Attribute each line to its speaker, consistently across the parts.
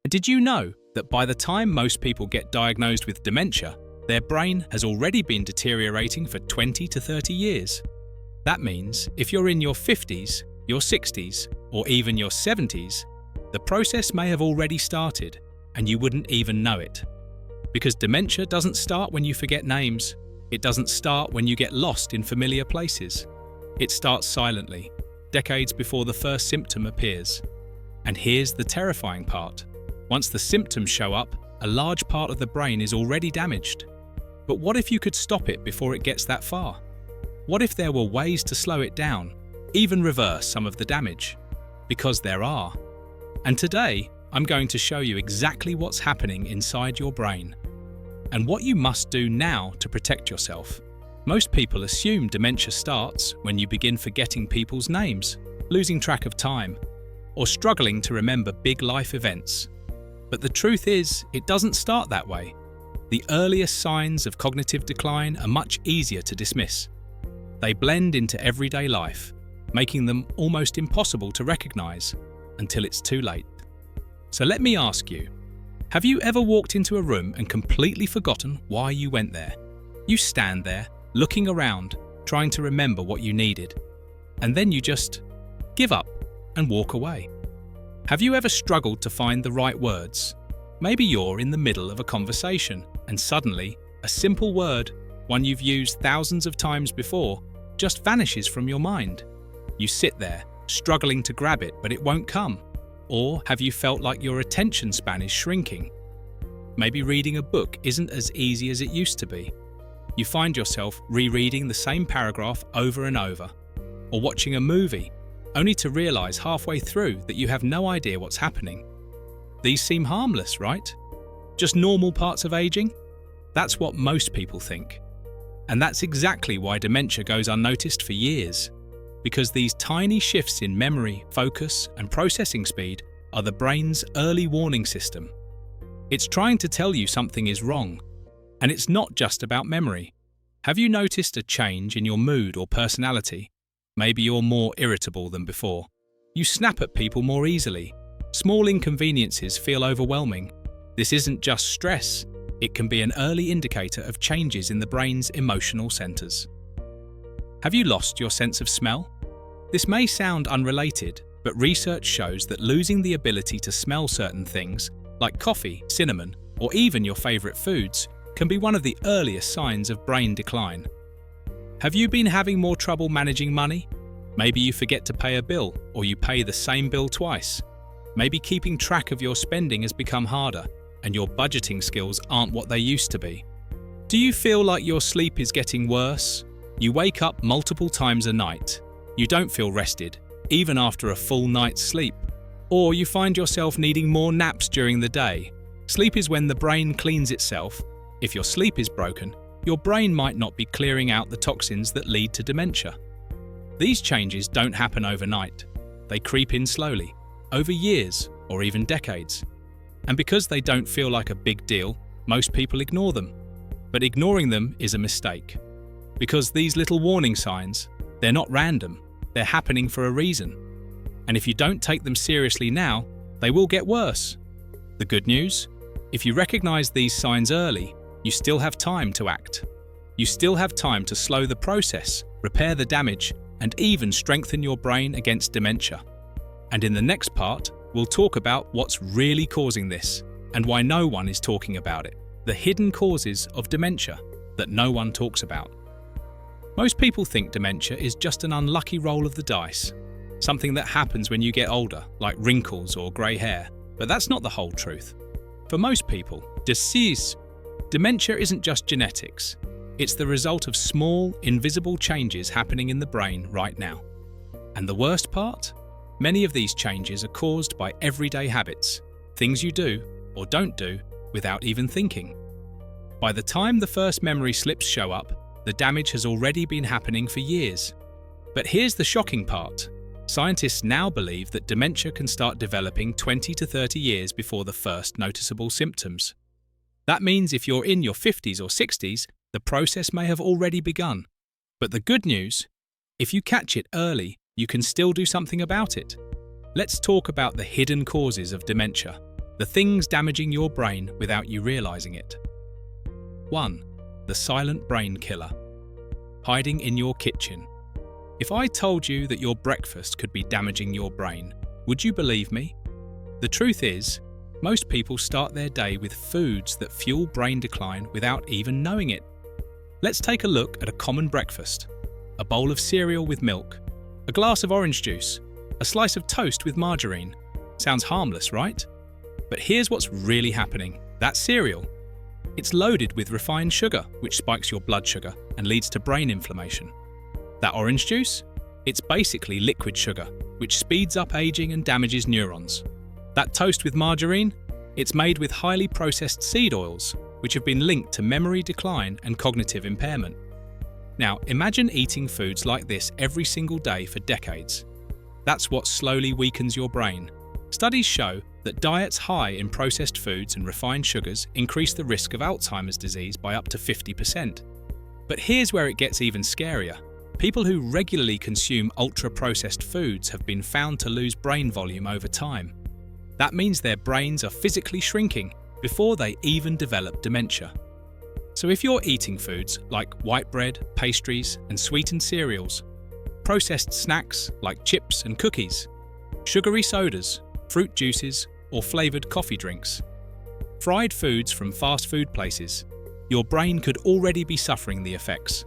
Speaker 1: Did you know that by the time most people get diagnosed with dementia, their brain has already been deteriorating for 20 to 30 years? That means if you're in your 50s, your 60s, or even your 70s, the process may have already started and you wouldn't even know it. Because dementia doesn't start when you forget names. It doesn't start when you get lost in familiar places. It starts silently, decades before the first symptom appears. And here's the terrifying part. Once the symptoms show up, a large part of the brain is already damaged. But what if you could stop it before it gets that far? What if there were ways to slow it down, even reverse some of the damage? Because there are. And today, I'm going to show you exactly what's happening inside your brain and what you must do now to protect yourself. Most people assume dementia starts when you begin forgetting people's names, losing track of time, or struggling to remember big life events. But the truth is, it doesn't start that way. The earliest signs of cognitive decline are much easier to dismiss. They blend into everyday life, making them almost impossible to recognize until it's too late. So let me ask you, have you ever walked into a room and completely forgotten why you went there? You stand there, looking around, trying to remember what you needed, and then you just give up and walk away. Have you ever struggled to find the right words? Maybe you're in the middle of a conversation and suddenly a simple word, one you've used thousands of times before, just vanishes from your mind. You sit there, struggling to grab it, but it won't come. Or have you felt like your attention span is shrinking? Maybe reading a book isn't as easy as it used to be. You find yourself rereading the same paragraph over and over, or watching a movie, only to realize halfway through that you have no idea what's happening. These seem harmless, right? Just normal parts of aging? That's what most people think. And that's exactly why dementia goes unnoticed for years. Because these tiny shifts in memory, focus, and processing speed are the brain's early warning system. It's trying to tell you something is wrong. And it's not just about memory. Have you noticed a change in your mood or personality? Maybe you're more irritable than before. You snap at people more easily. Small inconveniences feel overwhelming. This isn't just stress. It can be an early indicator of changes in the brain's emotional centers. Have you lost your sense of smell? This may sound unrelated, but research shows that losing the ability to smell certain things, like coffee, cinnamon, or even your favorite foods, can be one of the earliest signs of brain decline. Have you been having more trouble managing money? Maybe you forget to pay a bill, or you pay the same bill twice. Maybe keeping track of your spending has become harder, and your budgeting skills aren't what they used to be. Do you feel like your sleep is getting worse? You wake up multiple times a night. You don't feel rested, even after a full night's sleep. Or you find yourself needing more naps during the day. Sleep is when the brain cleans itself. If your sleep is broken, your brain might not be clearing out the toxins that lead to dementia. These changes don't happen overnight. They creep in slowly, over years or even decades. And because they don't feel like a big deal, most people ignore them. But ignoring them is a mistake. Because these little warning signs, they're not random, they're happening for a reason. And if you don't take them seriously now, they will get worse. The good news? If you recognize these signs early, you still have time to act. You still have time to slow the process, repair the damage, and even strengthen your brain against dementia. And in the next part, we'll talk about what's really causing this and why no one is talking about it. The hidden causes of dementia that no one talks about. Most people think dementia is just an unlucky roll of the dice, something that happens when you get older, like wrinkles or grey hair, but that's not the whole truth. For most people, dementia isn't just genetics. It's the result of small, invisible changes happening in the brain right now. And the worst part? Many of these changes are caused by everyday habits, things you do or don't do without even thinking. By the time the first memory slips show up, the damage has already been happening for years. But here's the shocking part. Scientists now believe that dementia can start developing 20 to 30 years before the first noticeable symptoms. That means if you're in your 50s or 60s, the process may have already begun. But the good news, if you catch it early, you can still do something about it. Let's talk about the hidden causes of dementia, The things damaging your brain without you realizing it. 1. The silent brain killer. Hiding in your kitchen. If I told you that your breakfast could be damaging your brain, would you believe me? The truth is, most people start their day with foods that fuel brain decline without even knowing it. Let's take a look at a common breakfast. A bowl of cereal with milk, a glass of orange juice, a slice of toast with margarine. Sounds harmless, right? But here's what's really happening. That cereal, it's loaded with refined sugar, which spikes your blood sugar and leads to brain inflammation. That orange juice, it's basically liquid sugar, which speeds up aging and damages neurons. That toast with margarine, it's made with highly processed seed oils, which have been linked to memory decline and cognitive impairment. Now, imagine eating foods like this every single day for decades. That's what slowly weakens your brain. Studies show that diets high in processed foods and refined sugars increase the risk of Alzheimer's disease by up to 50%. But here's where it gets even scarier. People who regularly consume ultra-processed foods have been found to lose brain volume over time. That means their brains are physically shrinking before they even develop dementia. So if you're eating foods like white bread, pastries, and sweetened cereals, processed snacks like chips and cookies, sugary sodas, fruit juices, or flavoured coffee drinks, fried foods from fast food places, your brain could already be suffering the effects.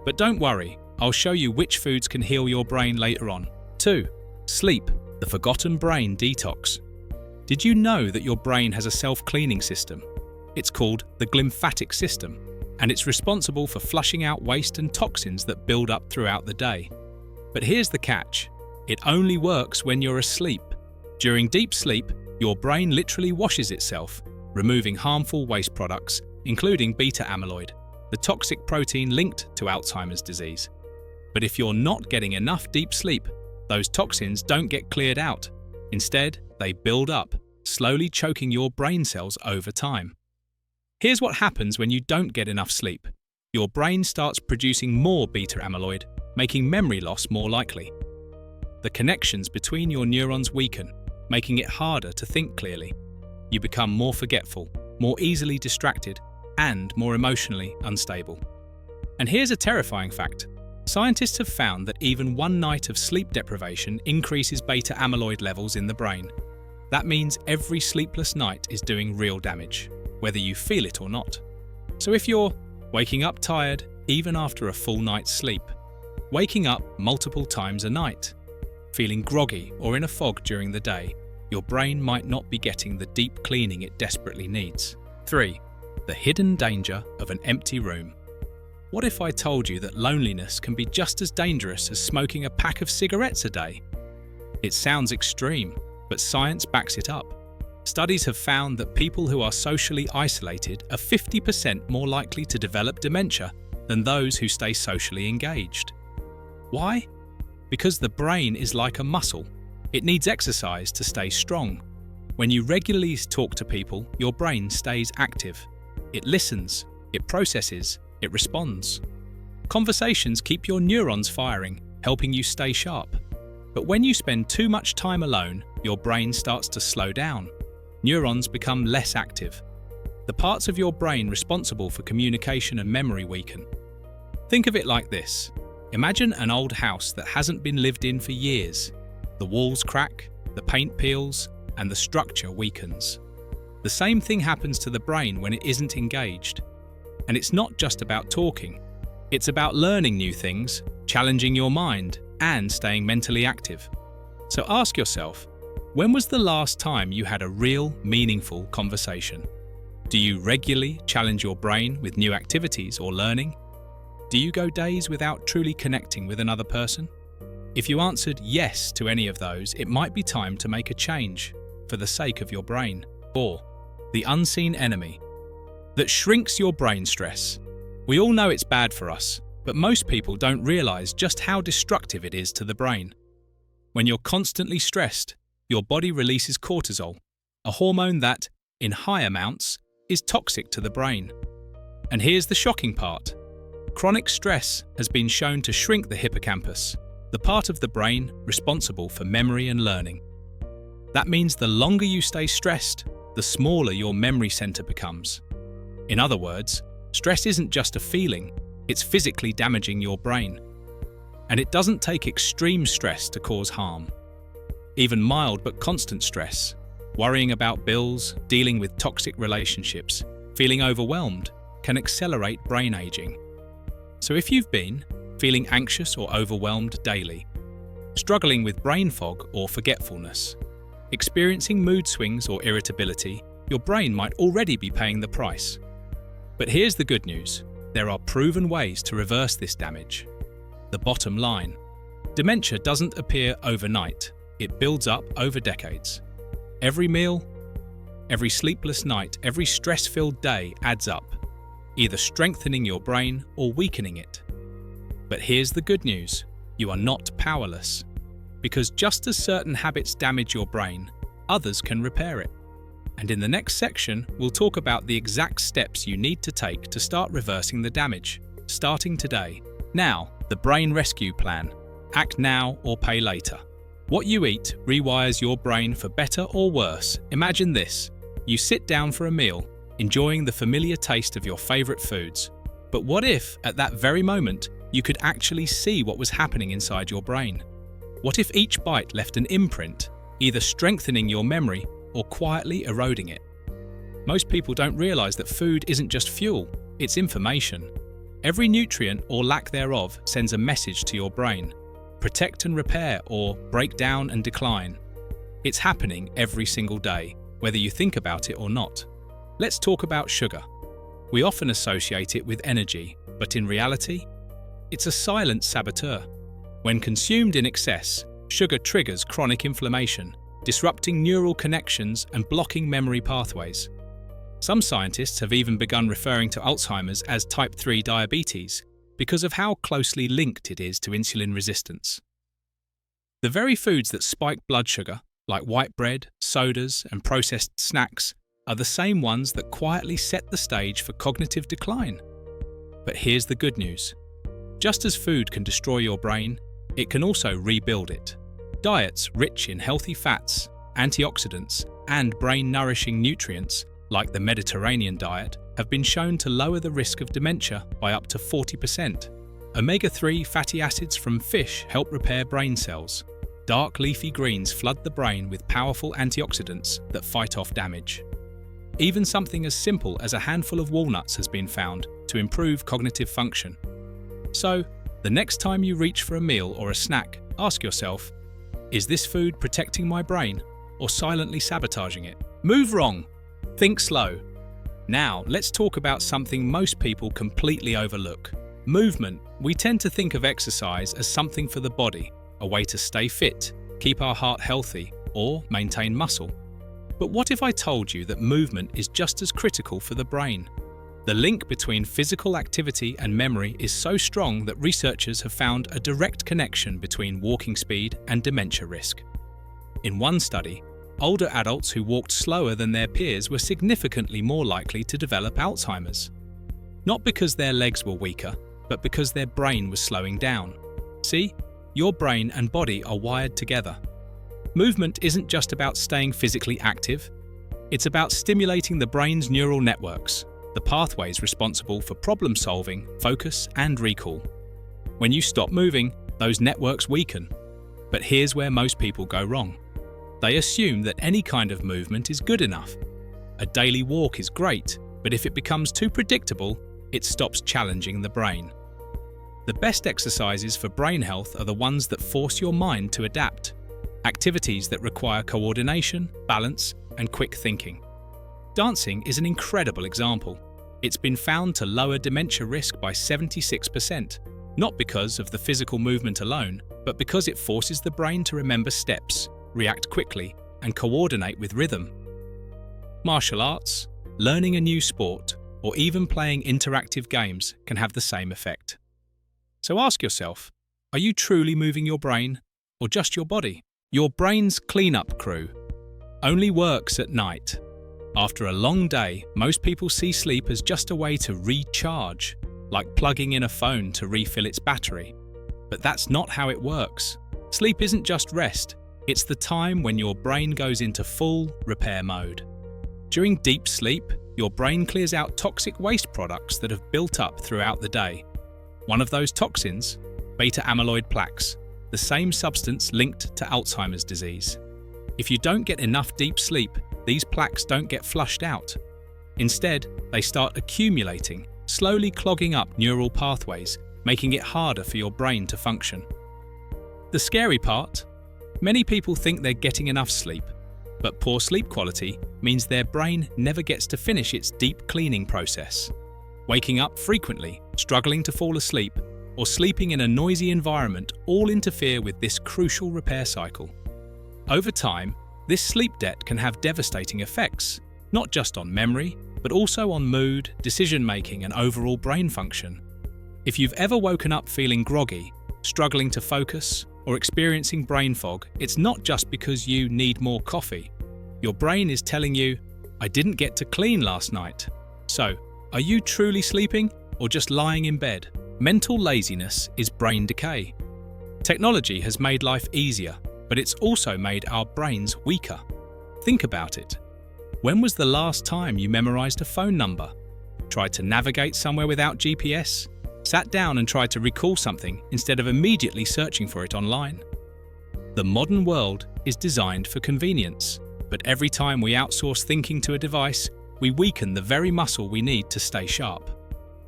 Speaker 1: But don't worry, I'll show you which foods can heal your brain later on. 2. Sleep, the forgotten brain detox. Did you know that your brain has a self-cleaning system? It's called the glymphatic system, and it's responsible for flushing out waste and toxins that build up throughout the day. But here's the catch. It only works when you're asleep. During deep sleep, your brain literally washes itself, removing harmful waste products, including beta amyloid, the toxic protein linked to Alzheimer's disease. But if you're not getting enough deep sleep, those toxins don't get cleared out. Instead, they build up, slowly choking your brain cells over time. Here's what happens when you don't get enough sleep. Your brain starts producing more beta amyloid, making memory loss more likely. The connections between your neurons weaken, making it harder to think clearly. You become more forgetful, more easily distracted, and more emotionally unstable. And here's a terrifying fact. Scientists have found that even one night of sleep deprivation increases beta amyloid levels in the brain. That means every sleepless night is doing real damage, whether you feel it or not. So if you're waking up tired even after a full night's sleep, waking up multiple times a night, feeling groggy or in a fog during the day, your brain might not be getting the deep cleaning it desperately needs. 3. The hidden danger of an empty room. What if I told you that loneliness can be just as dangerous as smoking a pack of cigarettes a day? It sounds extreme, but science backs it up. Studies have found that people who are socially isolated are 50% more likely to develop dementia than those who stay socially engaged. Why? Because the brain is like a muscle. It needs exercise to stay strong. When you regularly talk to people, your brain stays active. It listens, it processes, it responds. Conversations keep your neurons firing, helping you stay sharp. But when you spend too much time alone, your brain starts to slow down. Neurons become less active. The parts of your brain responsible for communication and memory weaken. Think of it like this. Imagine an old house that hasn't been lived in for years. The walls crack, the paint peels, and the structure weakens. The same thing happens to the brain when it isn't engaged. And it's not just about talking. It's about learning new things, challenging your mind, and staying mentally active. So ask yourself, when was the last time you had a real, meaningful conversation? Do you regularly challenge your brain with new activities or learning? Do you go days without truly connecting with another person? If you answered yes to any of those, it might be time to make a change for the sake of your brain. 4. The unseen enemy that shrinks your brain stress. We all know it's bad for us, but most people don't realize just how destructive it is to the brain. When you're constantly stressed, your body releases cortisol, a hormone that, in high amounts, is toxic to the brain. And here's the shocking part. Chronic stress has been shown to shrink the hippocampus, the part of the brain responsible for memory and learning. That means the longer you stay stressed, the smaller your memory center becomes. In other words, stress isn't just a feeling, it's physically damaging your brain. And it doesn't take extreme stress to cause harm. Even mild but constant stress, worrying about bills, dealing with toxic relationships, feeling overwhelmed, can accelerate brain aging. So if you've been feeling anxious or overwhelmed daily, struggling with brain fog or forgetfulness, experiencing mood swings or irritability, your brain might already be paying the price. But here's the good news. There are proven ways to reverse this damage. The bottom line: dementia doesn't appear overnight. It builds up over decades. Every meal, every sleepless night, every stress-filled day adds up, either strengthening your brain or weakening it. But here's the good news: you are not powerless. Because just as certain habits damage your brain, others can repair it. And in the next section, we'll talk about the exact steps you need to take to start reversing the damage, starting today. Now, the Brain Rescue Plan. Act now or pay later. What you eat rewires your brain for better or worse. Imagine this. You sit down for a meal, enjoying the familiar taste of your favorite foods. But what if, at that very moment, you could actually see what was happening inside your brain? What if each bite left an imprint, either strengthening your memory or quietly eroding it? Most people don't realize that food isn't just fuel, it's information. Every nutrient or lack thereof sends a message to your brain. Protect and repair, or break down and decline. It's happening every single day, whether you think about it or not. Let's talk about sugar. We often associate it with energy, but in reality, it's a silent saboteur. When consumed in excess, sugar triggers chronic inflammation, disrupting neural connections and blocking memory pathways. Some scientists have even begun referring to Alzheimer's as type 3 diabetes because of how closely linked it is to insulin resistance. The very foods that spike blood sugar, like white bread, sodas, and processed snacks, are the same ones that quietly set the stage for cognitive decline. But here's the good news. Just as food can destroy your brain, it can also rebuild it. Diets rich in healthy fats, antioxidants, and brain-nourishing nutrients, like the Mediterranean diet, have been shown to lower the risk of dementia by up to 40%. Omega-3 fatty acids from fish help repair brain cells. Dark leafy greens flood the brain with powerful antioxidants that fight off damage. Even something as simple as a handful of walnuts has been found to improve cognitive function. So, the next time you reach for a meal or a snack, ask yourself, is this food protecting my brain or silently sabotaging it? Move wrong. Think slow. Now, let's talk about something most people completely overlook. Movement. We tend to think of exercise as something for the body, a way to stay fit, keep our heart healthy, or maintain muscle. But what if I told you that movement is just as critical for the brain? The link between physical activity and memory is so strong that researchers have found a direct connection between walking speed and dementia risk. In one study, older adults who walked slower than their peers were significantly more likely to develop Alzheimer's. Not because their legs were weaker, but because their brain was slowing down. See, your brain and body are wired together. Movement isn't just about staying physically active, it's about stimulating the brain's neural networks, the pathways responsible for problem solving, focus, and recall. When you stop moving, those networks weaken. But here's where most people go wrong. They assume that any kind of movement is good enough. A daily walk is great, but if it becomes too predictable, it stops challenging the brain. The best exercises for brain health are the ones that force your mind to adapt. Activities that require coordination, balance, and quick thinking. Dancing is an incredible example. It's been found to lower dementia risk by 76%, not because of the physical movement alone, but because it forces the brain to remember steps, react quickly, and coordinate with rhythm. Martial arts, learning a new sport, or even playing interactive games can have the same effect. So ask yourself, are you truly moving your brain, or just your body? Your brain's cleanup crew only works at night. After a long day, most people see sleep as just a way to recharge, like plugging in a phone to refill its battery. But that's not how it works. Sleep isn't just rest, it's the time when your brain goes into full repair mode. During deep sleep, your brain clears out toxic waste products that have built up throughout the day. One of those toxins, beta-amyloid plaques, the same substance linked to Alzheimer's disease. If you don't get enough deep sleep, these plaques don't get flushed out. Instead, they start accumulating, slowly clogging up neural pathways, making it harder for your brain to function. The scary part? Many people think they're getting enough sleep, but poor sleep quality means their brain never gets to finish its deep cleaning process. Waking up frequently, struggling to fall asleep, or sleeping in a noisy environment all interfere with this crucial repair cycle. Over time, this sleep debt can have devastating effects, not just on memory, but also on mood, decision-making, and overall brain function. If you've ever woken up feeling groggy, struggling to focus, or experiencing brain fog, it's not just because you need more coffee. Your brain is telling you, "I didn't get to clean last night." So, are you truly sleeping or just lying in bed? Mental laziness is brain decay. Technology has made life easier, but it's also made our brains weaker. Think about it. When was the last time you memorized a phone number? Tried to navigate somewhere without GPS? Sat down and tried to recall something instead of immediately searching for it online? The modern world is designed for convenience, but every time we outsource thinking to a device, we weaken the very muscle we need to stay sharp.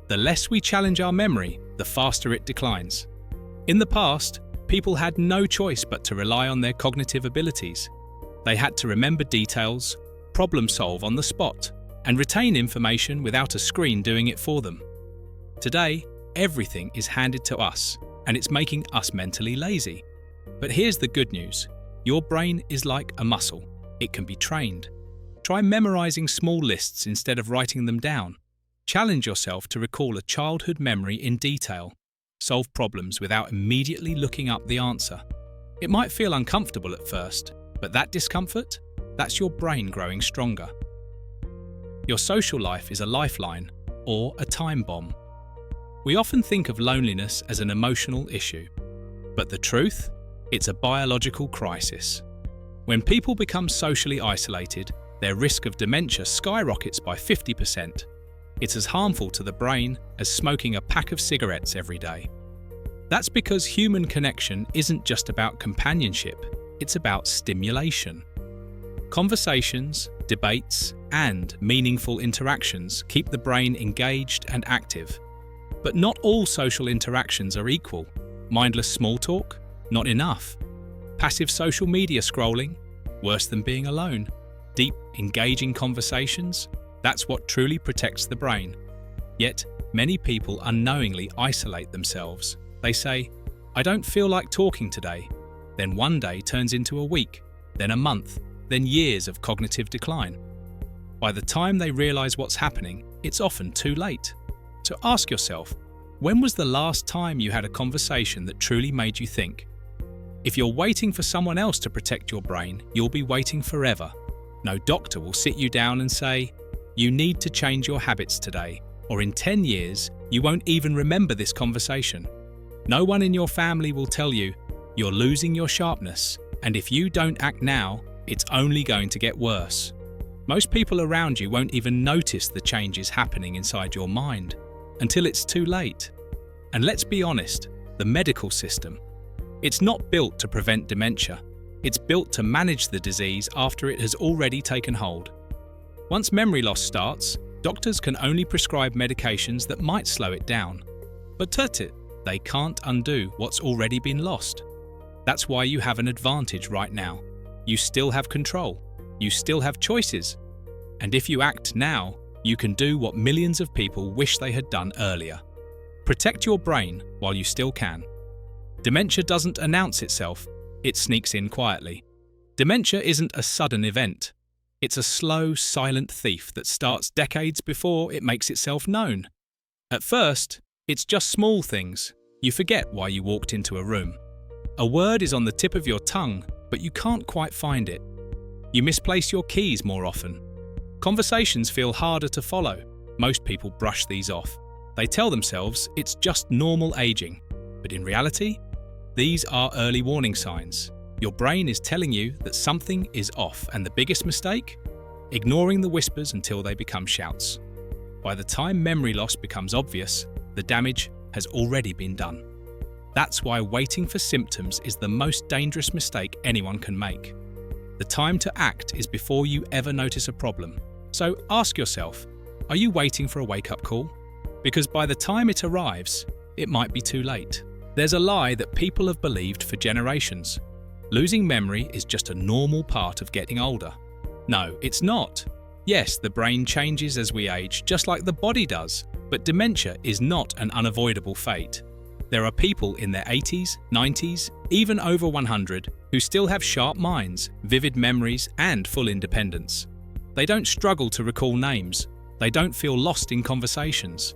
Speaker 1: The less we challenge our memory, the faster it declines. In the past, people had no choice but to rely on their cognitive abilities. They had to remember details, problem solve on the spot, and retain information without a screen doing it for them. Today, everything is handed to us, and it's making us mentally lazy. But here's the good news. Your brain is like a muscle. It can be trained. Try memorizing small lists instead of writing them down. Challenge yourself to recall a childhood memory in detail. Solve problems without immediately looking up the answer. It might feel uncomfortable at first, but that discomfort, that's your brain growing stronger. Your social life is a lifeline or a time bomb. We often think of loneliness as an emotional issue, but the truth? It's a biological crisis. When people become socially isolated, their risk of dementia skyrockets by 50%. It's as harmful to the brain as smoking a pack of cigarettes every day. That's because human connection isn't just about companionship, it's about stimulation. Conversations, debates, and meaningful interactions keep the brain engaged and active. But not all social interactions are equal. Mindless small talk? Not enough. Passive social media scrolling? Worse than being alone. Deep, engaging conversations? That's what truly protects the brain. Yet, many people unknowingly isolate themselves. They say, "I don't feel like talking today." Then one day turns into a week, then a month, then years of cognitive decline. By the time they realize what's happening, it's often too late. So ask yourself, when was the last time you had a conversation that truly made you think? If you're waiting for someone else to protect your brain, you'll be waiting forever. No doctor will sit you down and say, "You need to change your habits today," or in 10 years, you won't even remember this conversation. No one in your family will tell you, "You're losing your sharpness, and if you don't act now, it's only going to get worse." Most people around you won't even notice the changes happening inside your mind until it's too late. And let's be honest, the medical system, it's not built to prevent dementia. It's built to manage the disease after it has already taken hold. Once memory loss starts, doctors can only prescribe medications that might slow it down. But they can't undo what's already been lost. That's why you have an advantage right now. You still have control. You still have choices. And if you act now, you can do what millions of people wish they had done earlier. Protect your brain while you still can. Dementia doesn't announce itself, it sneaks in quietly. Dementia isn't a sudden event. It's a slow, silent thief that starts decades before it makes itself known. At first, it's just small things. You forget why you walked into a room. A word is on the tip of your tongue, but you can't quite find it. You misplace your keys more often. Conversations feel harder to follow. Most people brush these off. They tell themselves it's just normal aging. But in reality, these are early warning signs. Your brain is telling you that something is off, and the biggest mistake? ignoring the whispers until they become shouts. By the time memory loss becomes obvious, the damage has already been done. That's why waiting for symptoms is the most dangerous mistake anyone can make. The time to act is before you ever notice a problem. So ask yourself, are you waiting for a wake-up call? Because by the time it arrives, it might be too late. There's a lie that people have believed for generations. Losing memory is just a normal part of getting older. No, it's not. Yes, the brain changes as we age, just like the body does, but dementia is not an unavoidable fate. There are people in their 80s, 90s, even over 100, who still have sharp minds, vivid memories, and full independence. They don't struggle to recall names. They don't feel lost in conversations.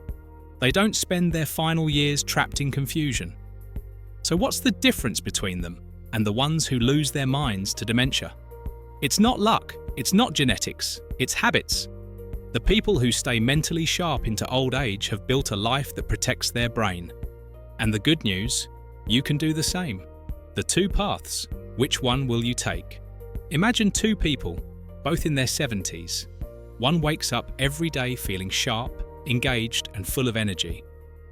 Speaker 1: They don't spend their final years trapped in confusion. So what's the difference between them and the ones who lose their minds to dementia? It's not luck, it's not genetics, it's habits. The people who stay mentally sharp into old age have built a life that protects their brain. And the good news, you can do the same. The two paths, which one will you take? Imagine two people, both in their 70s. One wakes up every day feeling sharp, engaged, and full of energy.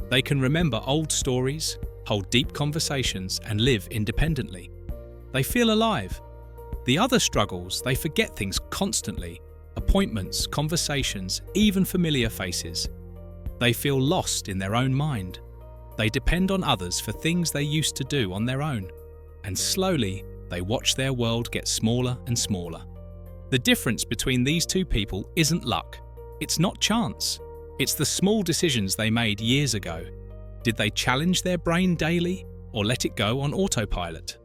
Speaker 1: They can remember old stories, hold deep conversations, and live independently. They feel alive. The other struggles, they forget things constantly. Appointments, conversations, even familiar faces. They feel lost in their own mind. They depend on others for things they used to do on their own. And slowly, they watch their world get smaller and smaller. The difference between these two people isn't luck. It's not chance. It's the small decisions they made years ago. Did they challenge their brain daily or let it go on autopilot?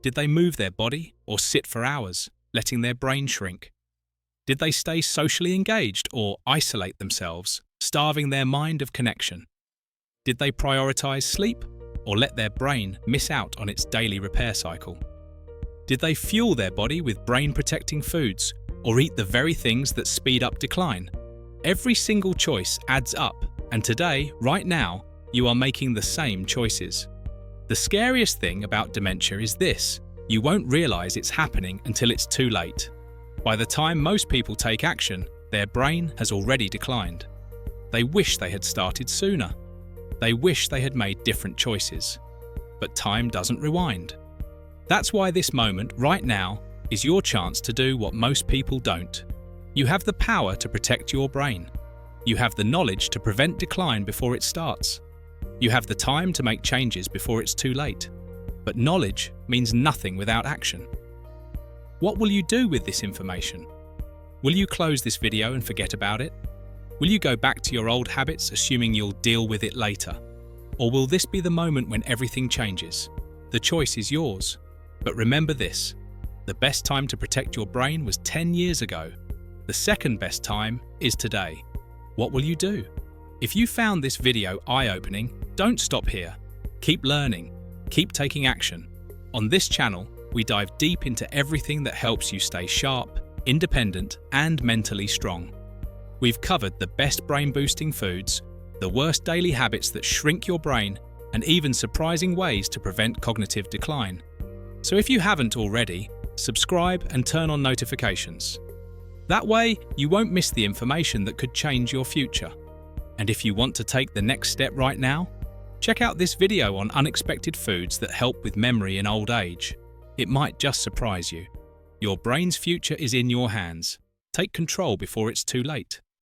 Speaker 1: Did they move their body or sit for hours, letting their brain shrink? Did they stay socially engaged or isolate themselves, starving their mind of connection? Did they prioritize sleep or let their brain miss out on its daily repair cycle? Did they fuel their body with brain-protecting foods or eat the very things that speed up decline? Every single choice adds up, and today, right now, you are making the same choices. The scariest thing about dementia is this: you won't realize it's happening until it's too late. By the time most people take action, their brain has already declined. They wish they had started sooner. They wish they had made different choices. But time doesn't rewind. That's why this moment, right now, is your chance to do what most people don't. You have the power to protect your brain. You have the knowledge to prevent decline before it starts. You have the time to make changes before it's too late. But knowledge means nothing without action. What will you do with this information? Will you close this video and forget about it? Will you go back to your old habits, assuming you'll deal with it later? Or will this be the moment when everything changes? The choice is yours. But remember this: the best time to protect your brain was 10 years ago. The second best time is today. What will you do? If you found this video eye-opening, don't stop here. Keep learning. Keep taking action. On this channel, we dive deep into everything that helps you stay sharp, independent, and mentally strong. We've covered the best brain-boosting foods, the worst daily habits that shrink your brain, and even surprising ways to prevent cognitive decline. So if you haven't already, subscribe and turn on notifications. That way, you won't miss the information that could change your future. And if you want to take the next step right now, check out this video on unexpected foods that help with memory in old age. It might just surprise you. Your brain's future is in your hands. Take control before it's too late.